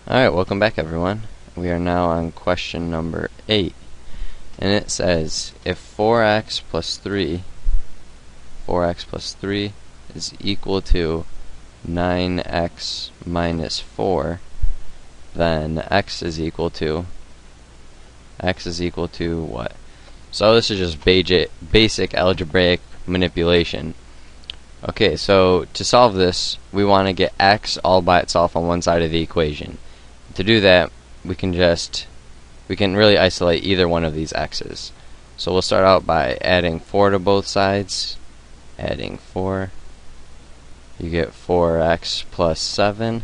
Alright, welcome back everyone. We are now on question number 8. And it says, if 4x plus 3 is equal to 9x minus 4, then x is equal to what? So this is just basic algebraic manipulation. Okay, so to solve this, we want to get x all by itself on one side of the equation. To do that, we can really isolate either one of these x's. So we'll start out by adding 4 to both sides. Adding 4, you get 4x plus 7.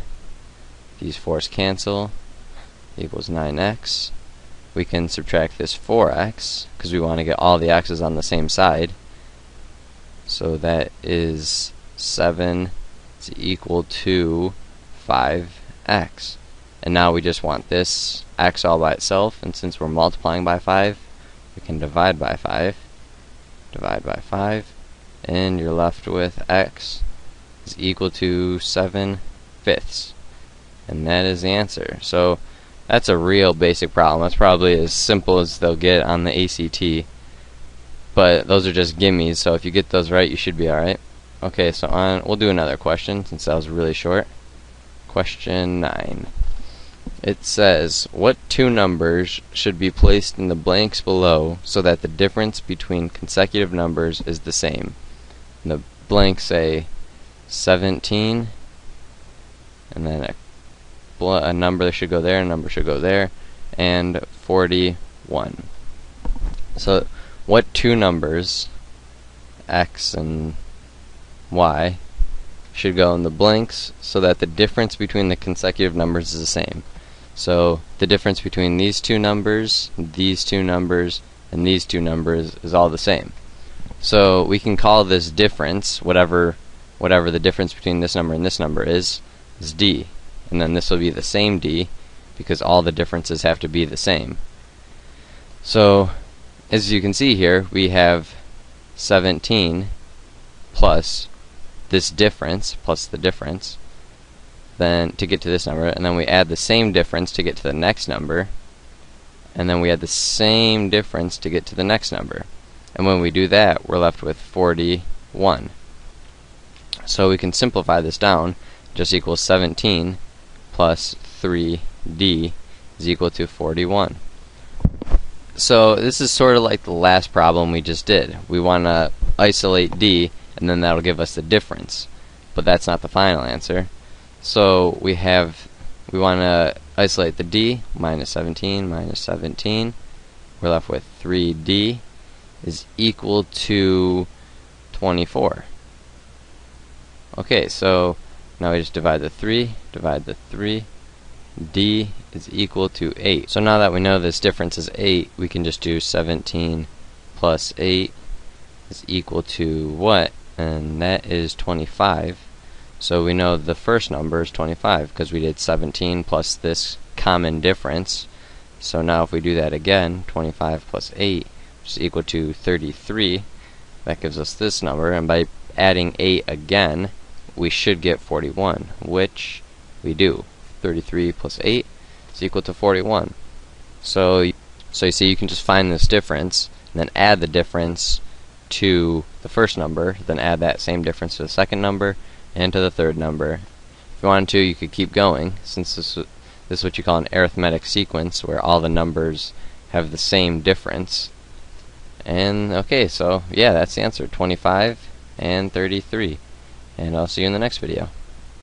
These 4's cancel, equals 9x. We can subtract this 4x because we want to get all the x's on the same side. So that is 7 is equal to 5x. And now we just want this x all by itself, and since we're multiplying by 5, we can divide by 5. Divide by 5, and you're left with x is equal to 7/5. And that is the answer. So that's a real basic problem. That's probably as simple as they'll get on the ACT. But those are just gimmies, so if you get those right, you should be alright. Okay, so we'll do another question since that was really short. Question 9. It says, what two numbers should be placed in the blanks below so that the difference between consecutive numbers is the same? And the blanks say 17, and then a number should go there, a number should go there, and 41. So what two numbers, x and y, should go in the blanks so that the difference between the consecutive numbers is the same? So the difference between these two numbers, and these two numbers is all the same. So we can call this difference, whatever the difference between this number and this number is d. And then this will be the same d because all the differences have to be the same. So as you can see here, we have 17 plus this difference plus the difference then to get to this number, and then we add the same difference to get to the next number, and then we add the same difference to get to the next number. And when we do that, we're left with 41. So we can simplify this down. Just equals 17 plus 3d is equal to 41. So this is sort of like the last problem we just did. We want to isolate d, and then that'll give us the difference. But that's not the final answer. So we want to isolate the d, minus 17 minus 17. We're left with 3d is equal to 24. Okay, so now we just divide the 3, d is equal to 8. So now that we know this difference is 8, we can just do 17 plus 8 is equal to what? And that is 25. So we know the first number is 25 because we did 17 plus this common difference. So now if we do that again, 25 plus 8 is equal to 33. That gives us this number, and by adding 8 again, we should get 41, which we do. 33 plus 8 is equal to 41. So you see, you can just find this difference and then add the difference to the first number, then add that same difference to the second number and to the third number. If you wanted to, you could keep going, since this is what you call an arithmetic sequence, where all the numbers have the same difference. And okay, so yeah, that's the answer, 25 and 33. And I'll see you in the next video.